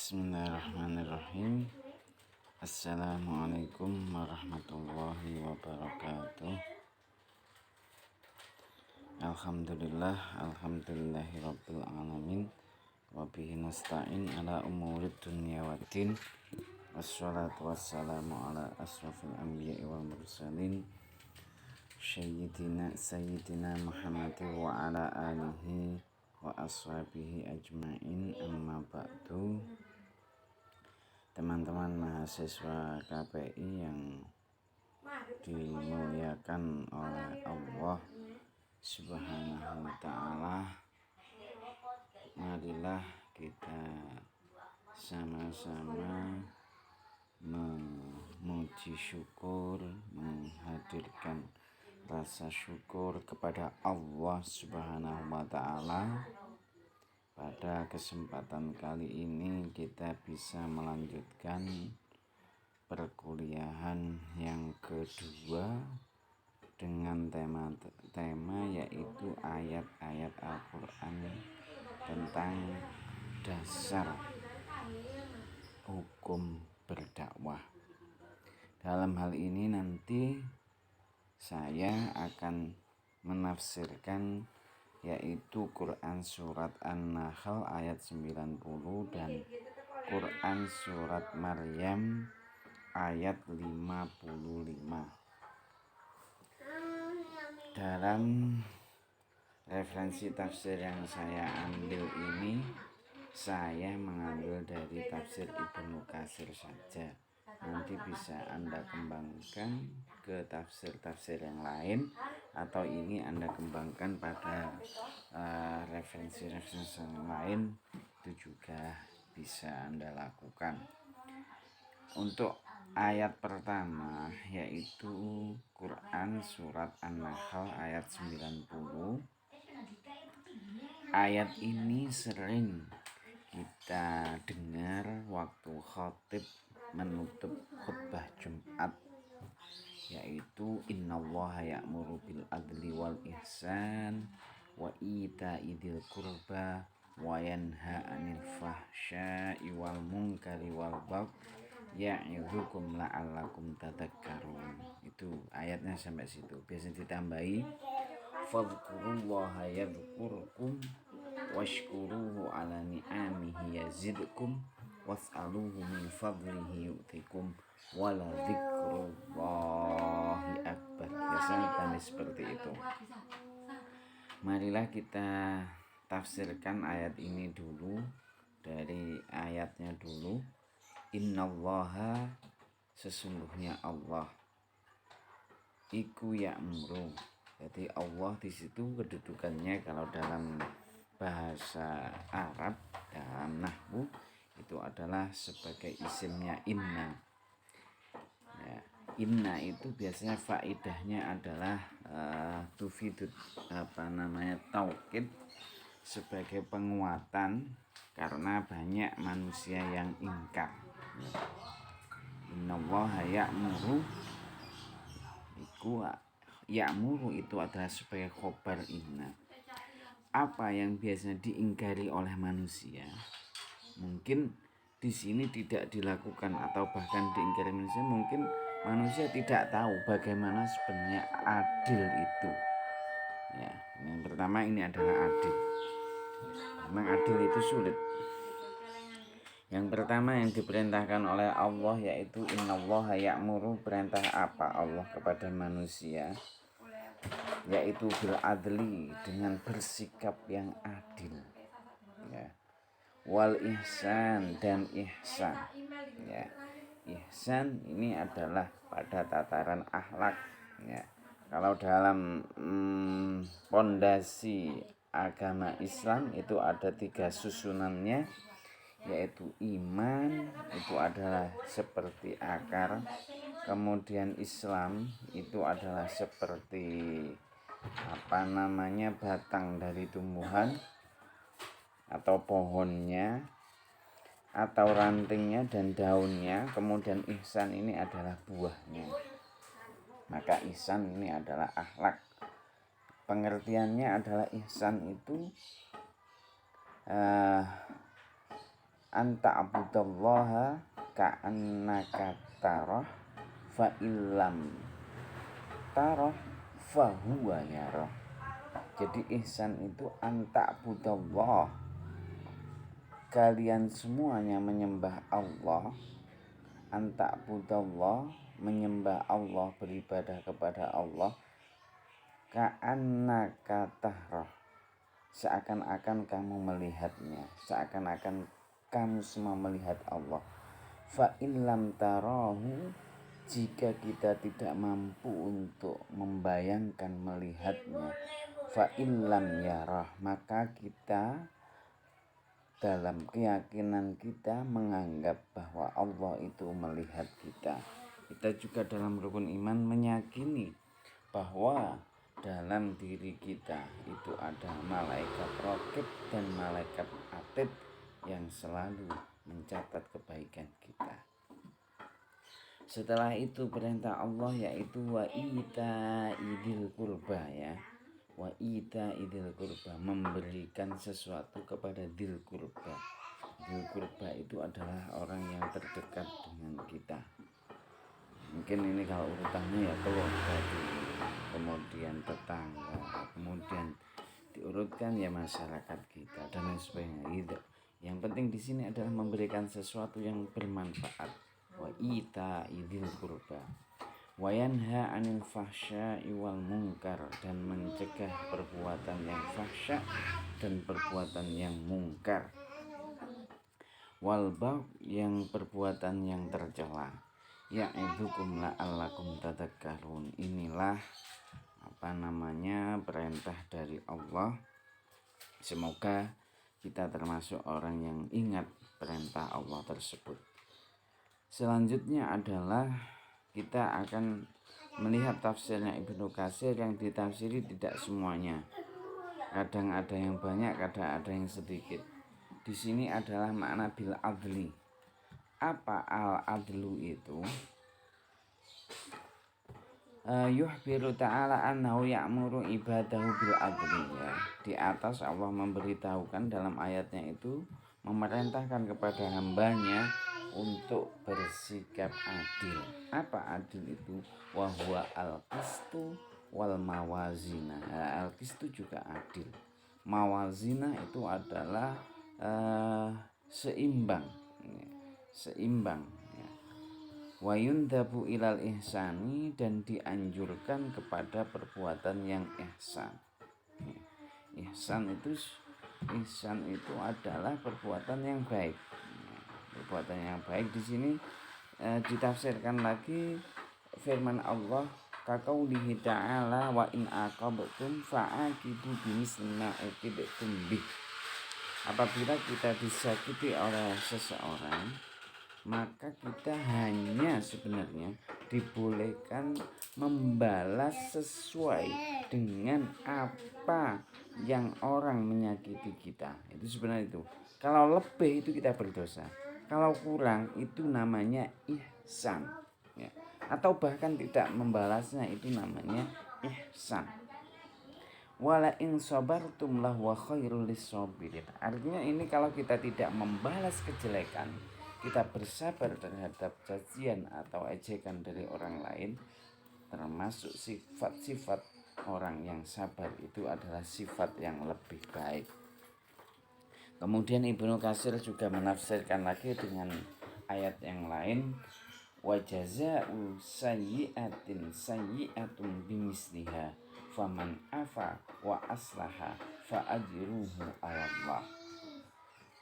Bismillahirrahmanirrahim. Assalamualaikum warahmatullahi wabarakatuh. Alhamdulillahirabbil alamin. Wa bihi nasta'in ala umurid dunya waddin. Wassalatu wassalamu ala asrofil anbiya'i wal mursalin. Sayyidina Muhammad wa ala alihi wa ashabihi ajma'in, amma ba'du. Teman-teman mahasiswa KPI yang dimuliakan oleh Allah Subhanahu wa ta'ala, marilah kita sama-sama memuji syukur, menghadirkan rasa syukur kepada Allah Subhanahu wa ta'ala. Pada kesempatan kali ini kita bisa melanjutkan perkuliahan yang kedua dengan tema yaitu ayat-ayat Al-Quran tentang dasar hukum berdakwah. Dalam hal ini nanti saya akan menafsirkan yaitu Quran surat An-Nahl ayat 90 dan Quran surat Maryam ayat 55. Dalam referensi tafsir yang saya ambil ini, saya mengambil dari tafsir Ibnu Katsir saja. Nanti bisa Anda kembangkan ke tafsir-tafsir yang lain, atau ini Anda kembangkan pada referensi-referensi yang lain, itu juga bisa Anda lakukan. Untuk ayat pertama yaitu Quran surat An-Nahl ayat 90. Ayat ini sering kita dengar waktu khatib menutup khutbah Jumat, yaitu innallaha ya'muru bil adli wal ihsan wa ita'i dzil qurba wa yanha 'anil fahsya'i wal munkari wal baghi ya'idzukum la'allakum tadhakkarun. Itu ayatnya sampai situ. Biasanya ditambahi fadhkurullaha yadhkurkum washkuruhu ala ni'amihi yazidkum was'aluhu min fadlihi yu'tikum wala dzikrullahi akbar. Biasanya tanda seperti itu. Marilah kita tafsirkan ayat ini dulu, dari ayatnya dulu. Innallaha, sesungguhnya Allah, iku ya'muru. Jadi Allah di situ kedudukannya kalau dalam bahasa Arab, dalam nahwu, itu adalah sebagai isimnya inna. Ya, inna itu biasanya faidahnya adalah tufidut taukid, sebagai penguatan karena banyak manusia yang ingkar. Innallaha ya'muru, ya'muru itu adalah sebagai khobar inna. Apa yang biasanya diingkari oleh manusia mungkin di sini tidak dilakukan, atau bahkan diingkari manusia, mungkin manusia tidak tahu bagaimana sebenarnya adil itu. Ya, yang pertama ini adalah adil. Memang adil itu sulit. Yang pertama yang diperintahkan oleh Allah yaitu innallaha ya'muru, perintah apa Allah kepada manusia, yaitu bil adli, dengan bersikap yang adil, ya. Wal ihsan, dan ihsan, ya. Ihsan ini adalah pada tataran akhlak, ya. Kalau dalam pondasi agama Islam itu ada 3 susunannya, yaitu iman itu adalah seperti akar, kemudian Islam itu adalah seperti batang dari tumbuhan atau pohonnya atau rantingnya dan daunnya, kemudian ihsan ini adalah buahnya. Maka ihsan ini adalah akhlak. Pengertiannya adalah ihsan itu anta abudallaha ka'annaka tarah fa illam tarah fa huwa yarah. Jadi ihsan itu anta abudallah, kalian semuanya menyembah Allah. Anta abudallah, menyembah Allah, beribadah kepada Allah. Ka'annaka tarah, seakan-akan kamu melihatnya, seakan-akan kamu semua melihat Allah. Fa illam tarahu, jika kita tidak mampu untuk membayangkan melihatnya, fa illam yarah, maka kita dalam keyakinan kita menganggap bahwa Allah itu melihat kita. Kita juga dalam rukun iman meyakini bahwa dalam diri kita itu ada malaikat raqib dan malaikat atid yang selalu mencatat kebaikan kita. Setelah itu perintah Allah yaitu wa ita idil kurba, ya, wa ita idil kurba, memberikan sesuatu kepada dil kurba. Dil kurba itu adalah orang yang terdekat dengan kita. Mungkin ini kalau urutannya ya keluarga dulu, kemudian tetangga, kemudian diurutkan ya masyarakat kita dan lain sebagainya. Yang penting di sini adalah memberikan sesuatu yang bermanfaat. Wa ita idil kurba wa yanha 'anil fahsya'i wal munkar, dan mencegah perbuatan yang fahsya dan perbuatan yang mungkar. Wal bagh, yang perbuatan yang tercela. Ya'idukum la'allakum tadhakkarun. Inilah perintah dari Allah. Semoga kita termasuk orang yang ingat perintah Allah tersebut. Selanjutnya adalah kita akan melihat tafsirnya Ibnu Katsir yang ditafsiri tidak semuanya. Kadang ada yang banyak, kadang ada yang sedikit. Di sini adalah makna bil adli. Apa al adlu itu? Yuhbiru ta'ala annahu ya'muru ibadahu bil adli, ya. Di atas Allah memberitahukan dalam ayatnya itu memerintahkan kepada hambanya untuk bersikap adil. Apa adil itu? Wa huwa al-qistu wal mawazina. Al-qistu juga adil. Mawazina itu adalah seimbang, seimbang. Wa yundhabu ilal ihsani, dan dianjurkan kepada perbuatan yang ihsan. Ihsan itu adalah perbuatan yang baik. Perbuatan yang baik di sini ditafsirkan lagi firman Allah kaqaulihi ta'ala wa in aqabtum fa'aqibu bimisli ma uqibtum bih. Apabila kita disakiti oleh seseorang, maka kita hanya sebenarnya dibolehkan membalas sesuai dengan apa yang orang menyakiti kita. Itu sebenarnya itu. Kalau lebih itu kita berdosa. Kalau kurang itu namanya ihsan, ya. Atau bahkan tidak membalasnya itu namanya ihsan. Wala in sabartum lahu khairul lisabirin. Artinya ini kalau kita tidak membalas kejelekan, kita bersabar terhadap cacian atau ejekan dari orang lain, termasuk sifat-sifat orang yang sabar itu adalah sifat yang lebih baik. Kemudian Ibnu Katsir juga menafsirkan lagi dengan ayat yang lain, wa jazaa'u sayyi'atin sayyi'atun bimisliha faman afa wa aslaha fa ajruhu 'ala Allah.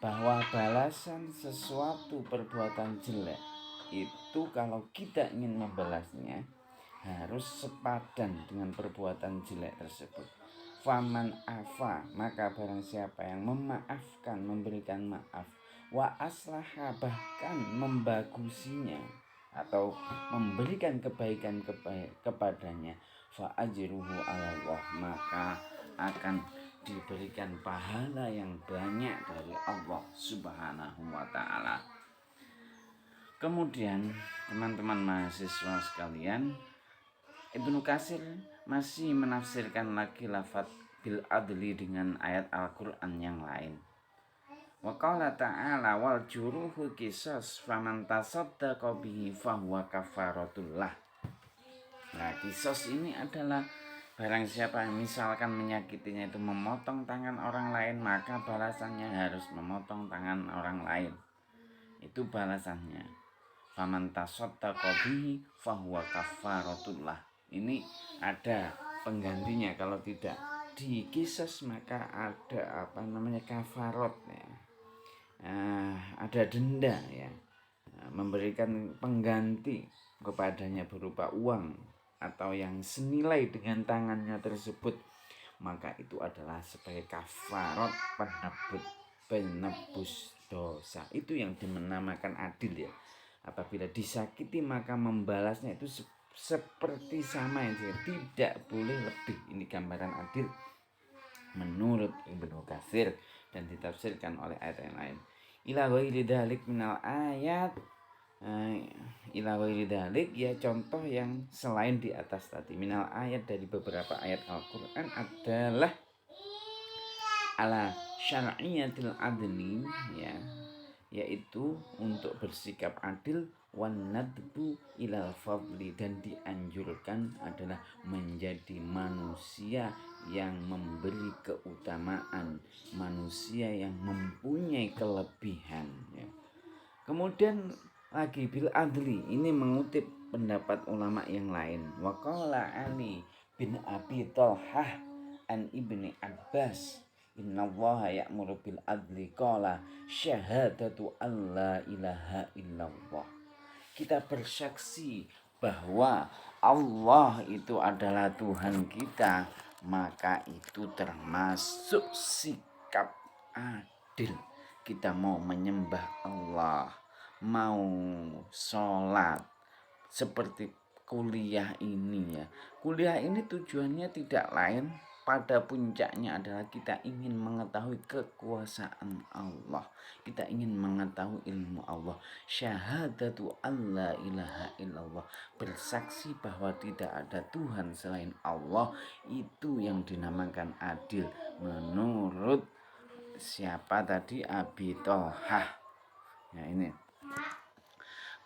Bahwa balasan sesuatu perbuatan jelek itu kalau kita ingin membalasnya harus sepadan dengan perbuatan jelek tersebut. Faman afa, maka barang siapa yang memaafkan, memberikan maaf, wa aslaha, bahkan membagusinya atau memberikan kebaikan kepadanya, fa ajruhu 'ala Allah, maka akan diberikan pahala yang banyak dari Allah Subhanahu wa ta'ala. Kemudian teman-teman mahasiswa sekalian, Ibnu Katsir masih menafsirkan lagi lafaz bil adli dengan ayat Al-Quran yang lain. Wa qala ta'ala wal juruhu qisas faman tasaddaqa bihi fahuwa kafaratul lah. Nah, kisos ini adalah barang siapa yang misalkan menyakitinya itu memotong tangan orang lain, maka balasannya harus memotong tangan orang lain. Itu balasannya. Faman tasaddaqa bihi fahuwa kafaratullah. Ini ada penggantinya, kalau tidak dikisos maka ada kafarat ya. Ada denda ya. Memberikan pengganti kepadanya berupa uang atau yang senilai dengan tangannya tersebut, maka itu adalah sebagai kafarat penebus dosa. Itu yang dinamakan adil ya. Apabila disakiti maka membalasnya itu seperti sama ya, tidak boleh lebih. Ini gambaran adil menurut Ibnu Katsir dan ditafsirkan oleh ayat yang lain. Ila ghairi dzalik minal ayat, ila ghairi dzalik ya, contoh yang selain di atas tadi minal ayat dari beberapa ayat Al-Qur'an adalah ala syar'iyatil adli ya, yaitu untuk bersikap adil, wan nadbu ilal fadli, dan dianjurkan adalah menjadi manusia yang memberi keutamaan, manusia yang mempunyai kelebihan ya. Kemudian lagi bil adli, ini mengutip pendapat ulama yang lain. Wa qala Ali bin Abi Thalhah an Ibni Abbas innallaha ya'muru bil adli qala syahadatu alla ilaha illallah. Kita bersaksi bahwa Allah itu adalah Tuhan kita, maka itu termasuk sikap adil. Kita mau menyembah Allah, mau sholat, seperti kuliah ini ya. Kuliah ini tujuannya tidak lain, pada puncaknya adalah kita ingin mengetahui kekuasaan Allah. Kita ingin mengetahui ilmu Allah. Syahadatu alla ilaha illallah, bersaksi bahwa tidak ada Tuhan selain Allah, itu yang dinamakan adil menurut siapa tadi? Abi Thalhah. Ya ini.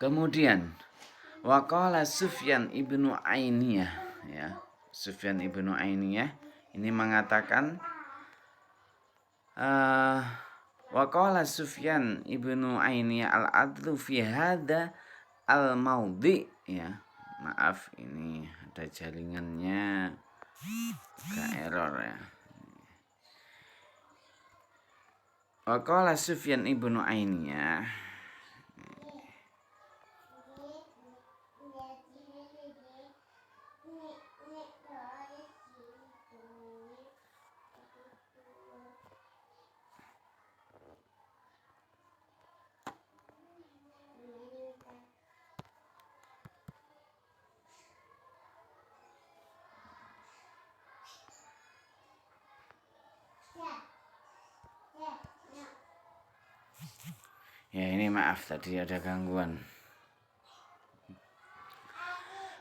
Kemudian waqala Sufyan ibnu Ainiyah ya. Sufyan ibnu Ainiyah ini mengatakan waqala Sufyan ibnu Ainiyah al-adlu fi hadza al-maudhi ya. Maaf, ini ada jaringannya agak error ya. Waqala Sufyan ibnu Ainiyah, ya ini maaf tadi ada gangguan.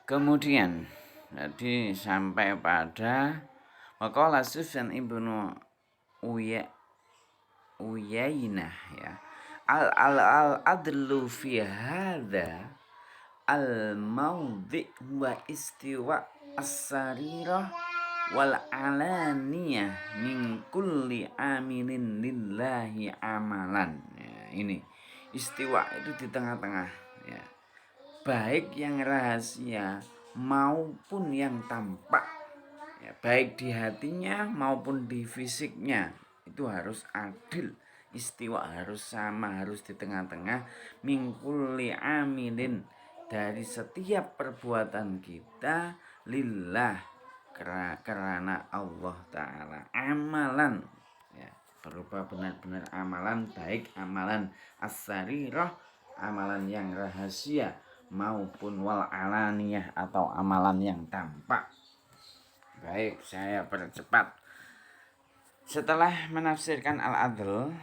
Kemudian tadi sampai pada waqala Sufyan ibnu Uyainah ya, al adlu fi hadza al maudhi wa istiwa as-sarirah wal alaniyah min kulli amilin lillahi amalan ya. Ini istiwa itu di tengah-tengah ya, baik yang rahasia maupun yang tampak ya, baik di hatinya maupun di fisiknya, itu harus adil. Istiwa harus sama, harus di tengah-tengah. Min kulli amilin, dari setiap perbuatan kita, lillah, karena Allah Ta'ala, amalan ya, berupa benar-benar amalan, baik amalan as-sarirah, amalan yang rahasia, maupun wal alaniyah, atau amalan yang tampak. Baik, saya percepat. Setelah menafsirkan al-adl,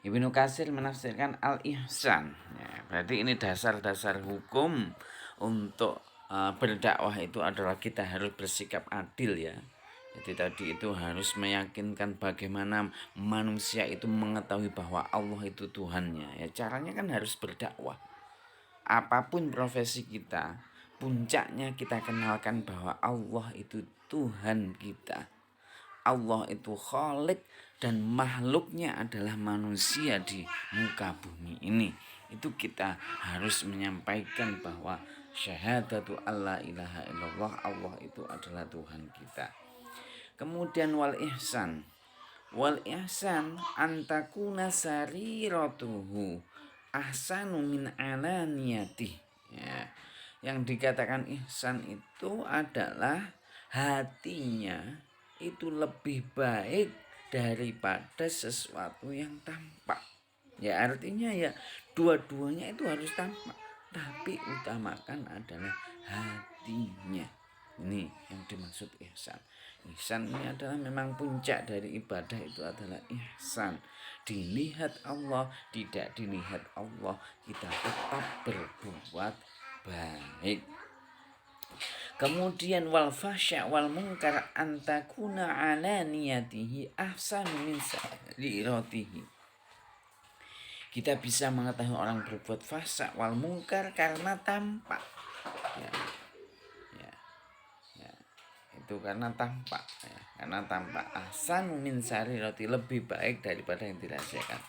Ibnu Katsir menafsirkan al-ihsan ya, berarti ini dasar-dasar hukum untuk berdakwah itu adalah kita harus bersikap adil ya. Jadi tadi itu harus meyakinkan bagaimana manusia itu mengetahui bahwa Allah itu Tuhannya. Ya caranya kan harus berdakwah. Apapun profesi kita, puncaknya kita kenalkan bahwa Allah itu Tuhan kita. Allah itu Khalik dan makhluknya adalah manusia di muka bumi ini. Itu kita harus menyampaikan bahwa syahadatu alla ilaha illallah, Allah itu adalah Tuhan kita. Kemudian wal ihsan. Wal ihsan antakuna sariratuhu ahsanu min alaniyati. Ya. Yang dikatakan ihsan itu adalah hatinya itu lebih baik daripada sesuatu yang tampak. Ya artinya ya dua-duanya itu harus tampak, tapi utamakan adalah hatinya. Ini yang dimaksud ihsan. Ihsan ini adalah memang puncak dari ibadah, itu adalah ihsan. Dilihat Allah, tidak dilihat Allah, kita tetap berbuat baik. Kemudian wal fasya wal munkar antakuna ala niyatihi ahsan min sariratihi. Kita bisa mengetahui orang berbuat fasya wal munkar karena tampak. Ya. Itu karena tampak, ya. Karena tampak ahsan min sarirati, lebih baik daripada yang dirahasiakan.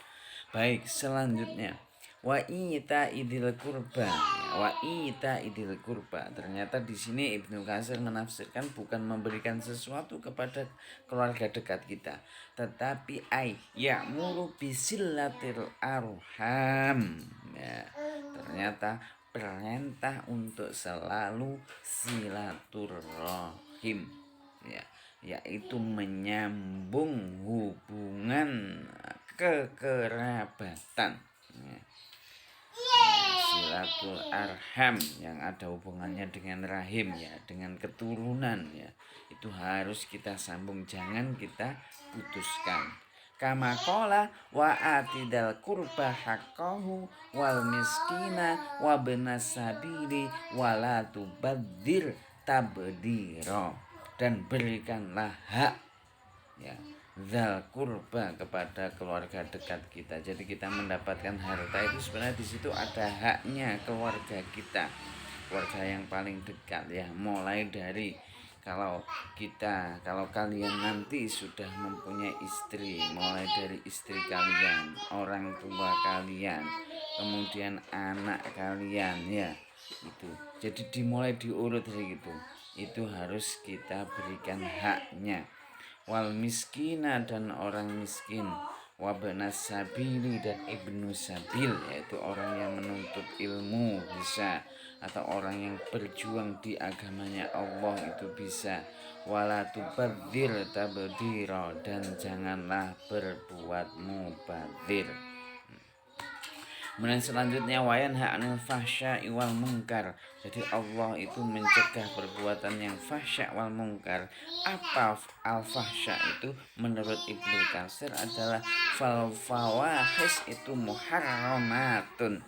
Baik, selanjutnya wa ita idil kurba. Wa ita idil kurba. Ternyata di sini Ibnu Katsir menafsirkan bukan memberikan sesuatu kepada keluarga dekat kita, tetapi ya'muru bisillatil arham. Ya, ternyata perintah untuk selalu silaturahim, ya, yaitu menyambung hubungan kekerabatan, ya. Silatul arham yang ada hubungannya dengan rahim, ya, dengan keturunan, ya, itu harus kita sambung, jangan kita putuskan. Kama qala wa atidal kurba haqqahu wal miskina wa benas sabili wala tubadzir tabdira, dan berikanlah hak, ya, zal kurba kepada keluarga dekat kita. Jadi kita mendapatkan harta itu sebenarnya di situ ada haknya keluarga kita, keluarga yang paling dekat, ya, mulai dari kalau kalian nanti sudah mempunyai istri, mulai dari istri kalian, orang tua kalian, kemudian anak kalian, ya, itu. Jadi dimulai diurut gitu. Itu harus kita berikan haknya. Wal miskina, dan orang miskin, wabenas sabili, dan ibnu sabil, yaitu orang yang menuntut ilmu bisa, atau orang yang berjuang di agamanya Allah itu bisa. Wala tubadzir tabdira, dan janganlah berbuat mubadzir. Kemudian selanjutnya wayanha 'anil fahsya'i wal munkar. Jadi Allah itu mencegah perbuatan yang fahsya wal munkar. Apa al fahsya itu? Menurut Ibnu Katsir adalah fal fawahis itu muharramatun.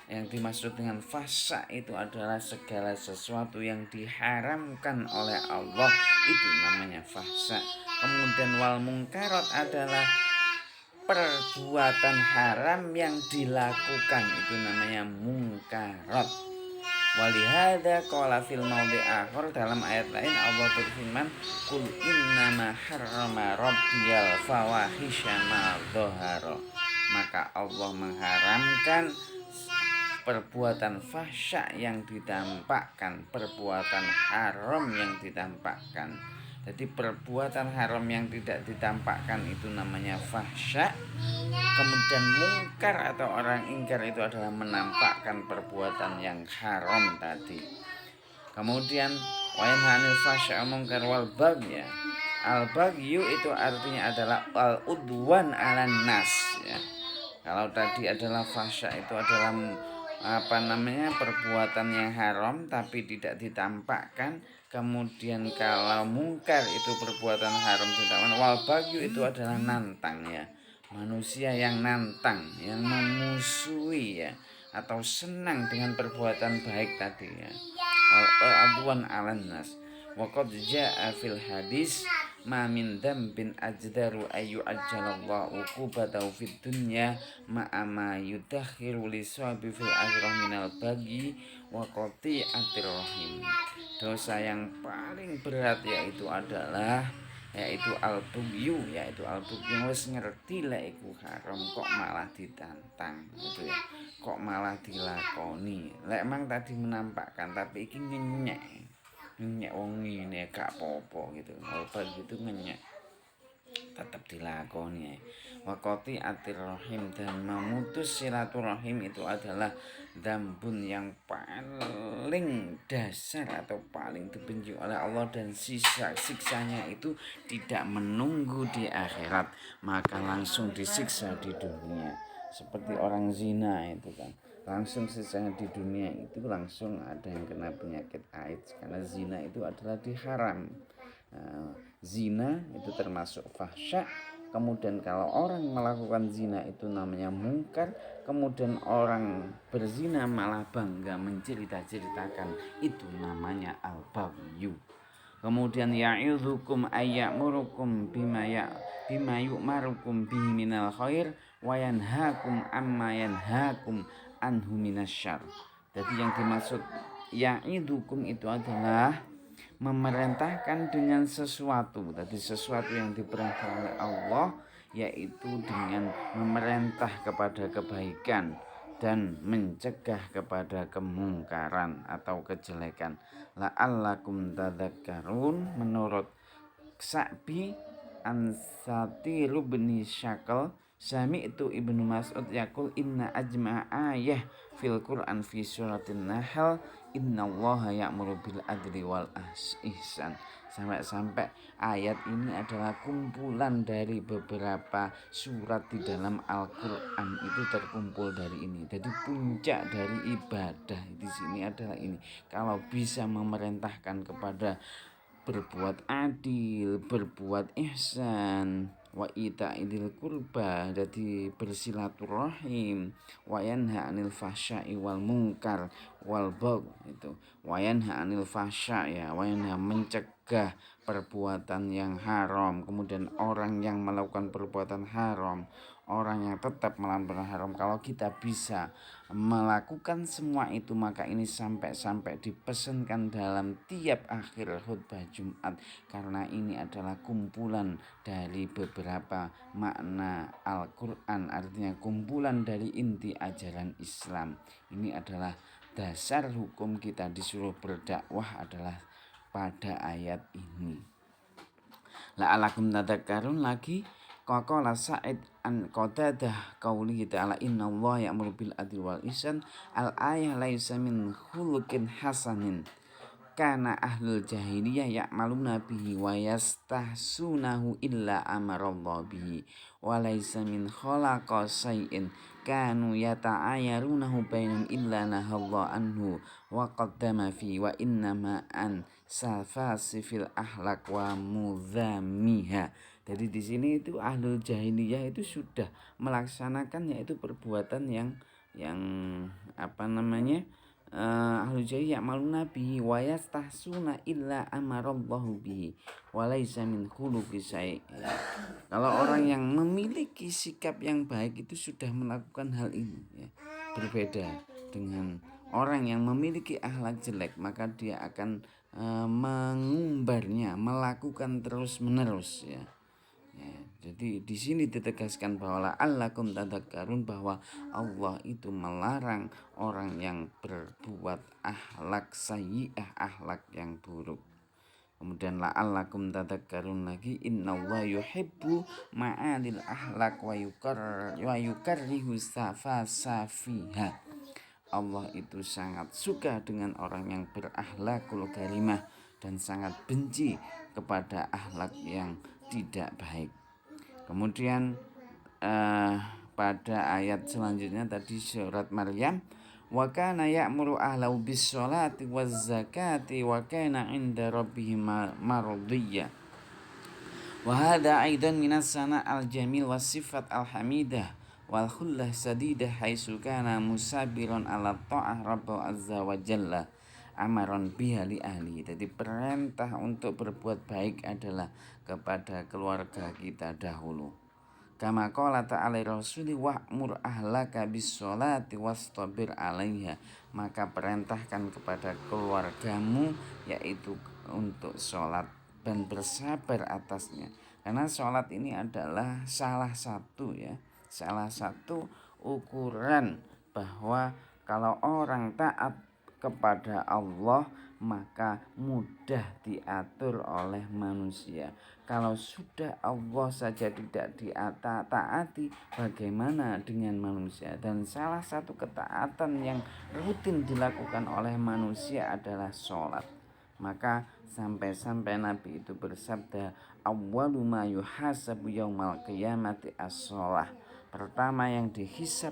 Yang dimaksud dengan fahsya itu adalah segala sesuatu yang diharamkan oleh Allah, itu namanya fahsya. Kemudian wal munkarat adalah perbuatan haram yang dilakukan, itu namanya mungkarat. Walihada qala fil maudhi akhar, dalam ayat lain Allah berfirman qul innama harrama rabbiyal fawahisha ma dhahara, maka Allah mengharamkan perbuatan fahsya yang ditampakkan, perbuatan haram yang ditampakkan. Jadi perbuatan haram yang tidak ditampakkan itu namanya fahsya. Kemudian mungkar atau orang ingkar itu adalah menampakkan perbuatan yang haram tadi. Kemudian wayanhanil fahsya mungkar wal bagya. Al bagyu itu artinya adalah al udwan ala nas, ya. Kalau tadi adalah fahsya itu adalah perbuatan yang haram tapi tidak ditampakkan. Kemudian kalau mungkar itu perbuatan haram ditampakkan. Wal bagyu itu adalah nantang, ya, manusia yang nantang, yang memusuhi, ya, atau senang dengan perbuatan baik tadi, ya. Wal adwan 'alan nas. Wa qad jaa fil hadis ma min dzambin ajdaru ayu ajjalallahu uqubatahu fid dunya ma'a ma yudakhiru li sahibi fil akhirah minal bagi wa qati'atir rahim. Dosa yang paling berat yaitu al-bughyu, yaitu al-bughyu wis ngerti lek iku haram kok malah ditantang gitu ya. Kok malah dilakoni. Lek emang tadi menampakkan tapi iki ngenyek wong ngene gak apa-apa gitu. Obat gitu ngenyek tetap dilakoni. Wakoti atir rahim, dan memutus silaturahim itu adalah dambun yang paling dasar atau paling dibenci oleh Allah, dan siksanya itu tidak menunggu di akhirat, maka langsung disiksa di dunia. Seperti orang zina itu kan, langsung siksanya di dunia itu langsung ada yang kena penyakit AIDS karena zina itu adalah diharam. Zina itu termasuk fahsya. Kemudian kalau orang melakukan zina itu namanya mungkar. Kemudian orang berzina malah bangga menceritakan, itu namanya al-baghyu. Kemudian ya'idzukum ayya'murukum bima yu'marukum bihi minal khair wa yanhaakum amma yanhaakum anhu minasyarr. Jadi yang dimaksud ya'idzukum itu adalah memerintahkan dengan sesuatu. Tadi sesuatu yang diperintahkan oleh Allah, yaitu dengan memerintah kepada kebaikan dan mencegah kepada kemungkaran atau kejelekan. La'allakum tadzakkarun, menurut Sa'bi Ansati Rubni Syakal, Sami itu Ibnu Mas'ud yaqul inna ajma'a ayah fil Qur'an fi suratin Nahl innallaha ya'muru bil adli wal ihsan. Sampai ayat ini adalah kumpulan dari beberapa surat di dalam Al-Qur'an, itu terkumpul dari ini. Jadi puncak dari ibadah di sini adalah ini. Kalau bisa memerintahkan kepada berbuat adil, berbuat ihsan, wa ita'idil qurba, jadi bersilaturahim, wa yanha 'anil fahsya'i wal munkar wal bagh, itu wa yanha 'anil fahsya', ya, wa yanha mencegah perbuatan yang haram. Kemudian orang yang melakukan perbuatan haram, orang yang tetap melakukan haram, kalau kita bisa melakukan semua itu, maka ini sampai dipesankan dalam tiap akhir khutbah Jumat, karena ini adalah kumpulan dari beberapa makna Al-Quran, artinya kumpulan dari inti ajaran Islam. Ini adalah dasar hukum kita disuruh berdakwah adalah pada ayat ini. La'alakum tadzakkarun lagi. Qala Sa'id an Qatadah qauli ta'ala innallaha ya'muru bil adli wal ihsan. Al-ayah laisa min khuluqin hasanin kana ahlul jahiliyah ya'maluna bihi wa yastahsunahu illa amarallahu bihi wa laisa min khalaqa sayyin kanu yata'ayarunahu bainahum illa nahallahu anhu wa qaddama fi wa innama an safasifil ahlak wa mudhamiha. Jadi di sini itu ahlul jahiliyah itu sudah melaksanakan, yaitu perbuatan yang ahlul jahiliyah ya'maluna bihi wa yastahsuna illa amarallahu bihi wa laisa min khuluqi syai'. Kalau orang yang memiliki sikap yang baik itu sudah melakukan hal ini, ya, berbeda dengan orang yang memiliki akhlak jelek, maka dia akan mengumbarnya, melakukan terus-menerus, ya. Jadi di sini ditegaskan bahwa la'allakum tadzakkarun, bahwa Allah itu melarang orang yang berbuat akhlak sayyi'ah, akhlak yang buruk. Kemudian la'allakum tadzakkarun lagi, innallaha yuhibbu ma'alil akhlak wa yukarrihu safasafiha. Allah itu sangat suka dengan orang yang berakhlakul karimah dan sangat benci kepada akhlak yang tidak baik. Kemudian pada ayat selanjutnya tadi surat Maryam, wa kana ya'muru ahlahu bis sholati waz zakati wa kana 'inda rabbih mardiyya. Wa hadha aidan minas sana al jamil was sifat al hamidah wal khullah sadidah haitsu kana musabiran ala ta'ah rabbil azza wa jalla. amaron bihali ahli. Jadi perintah untuk berbuat baik adalah kepada keluarga kita dahulu. Kama qala ta'ala rasuli wa'mur ahlaka bis-sholati wastabir 'alaiha. Maka perintahkan kepada keluargamu yaitu untuk sholat dan bersabar atasnya. Karena sholat ini adalah salah satu ukuran bahwa kalau orang taat kepada Allah maka mudah diatur oleh manusia. Kalau sudah Allah saja tidak ditaati, bagaimana dengan manusia? Dan salah satu ketaatan yang rutin dilakukan oleh manusia adalah sholat. Maka sampai-sampai Nabi itu bersabda, awwalu ma yuhasabu yaumal qiyamati as-sholah. Pertama yang dihisab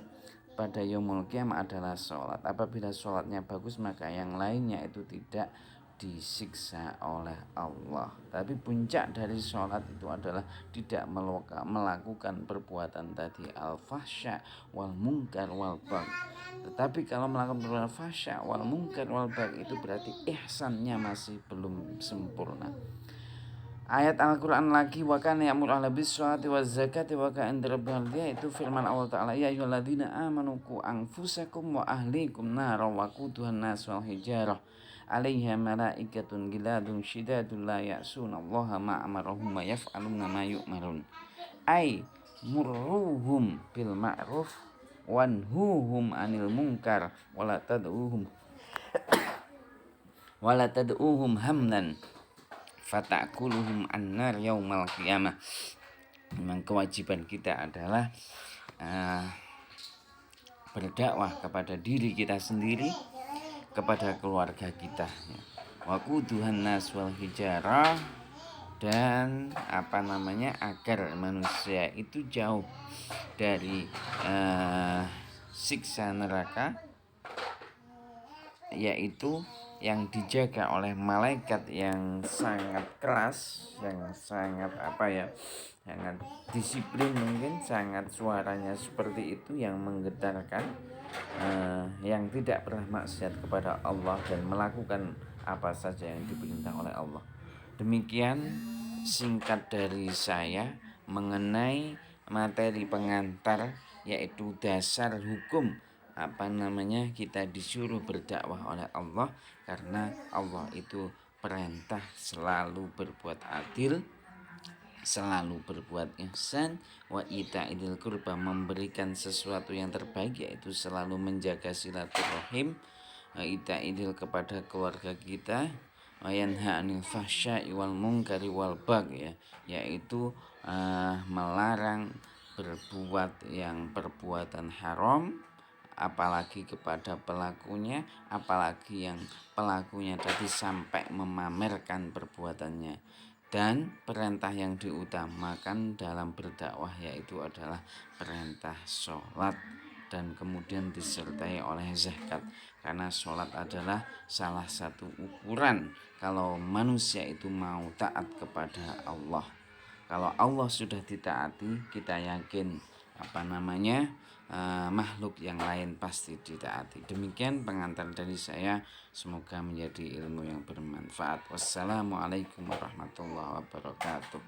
pada yaumul qiyamah adalah sholat. Apabila sholatnya bagus maka yang lainnya itu tidak disiksa oleh Allah. Tapi puncak dari sholat itu adalah tidak melakukan perbuatan tadi al-fahsya wal munkar wal bagh. Tetapi kalau melakukan perbuatan fahsya wal munkar wal bagh itu berarti ihsannya masih belum sempurna. Ayat Al-Quran lagi wa kana ya'muru ahla bis-sholati waz zakati wa kana 'inda rabbihim itu firman Allah Ta'ala, ya ayyuhalladzina amanu qu anfusakum wa ahlikum nara wa quduhan nas wal hijarah 'alaiha malaikatun giladun syidadun la ya'sunallaha ma amarahum wa yaf'aluna ma yu'marun. Ai murruhum bil ma'ruf wanhuhum 'anil munkar wala tad'uhum hamlan fatakuluhum annar yaumal qiyamah. Memang kewajiban kita adalah berdakwah kepada diri kita sendiri, kepada keluarga kita. Waquduhan nas wal hijarah, dan agar manusia itu jauh dari siksa neraka, yaitu yang dijaga oleh malaikat yang sangat keras, yang sangat sangat disiplin, mungkin sangat suaranya seperti itu, yang menggetarkan, yang tidak pernah maksiat kepada Allah dan melakukan apa saja yang diperintah oleh Allah. Demikian singkat dari saya mengenai materi pengantar, yaitu dasar hukum kita disuruh berdakwah oleh Allah, karena Allah itu perintah selalu berbuat adil, selalu berbuat ihsan, wa ita'idil qurba, memberikan sesuatu yang terbaik, yaitu selalu menjaga silaturahim, wa ita'idil kepada keluarga kita, wa yanha 'anil fahsya'i wal munkari wal bagh, yaitu melarang berbuat yang perbuatan haram, apalagi kepada pelakunya, apalagi yang pelakunya tadi sampai memamerkan perbuatannya. Dan perintah yang diutamakan dalam berdakwah yaitu adalah perintah sholat, dan kemudian disertai oleh zakat, karena sholat adalah salah satu ukuran kalau manusia itu mau taat kepada Allah. Kalau Allah sudah ditaati, kita yakin makhluk yang lain pasti ditaati. Demikian pengantar dari saya, semoga menjadi ilmu yang bermanfaat. Wassalamualaikum warahmatullahi wabarakatuh.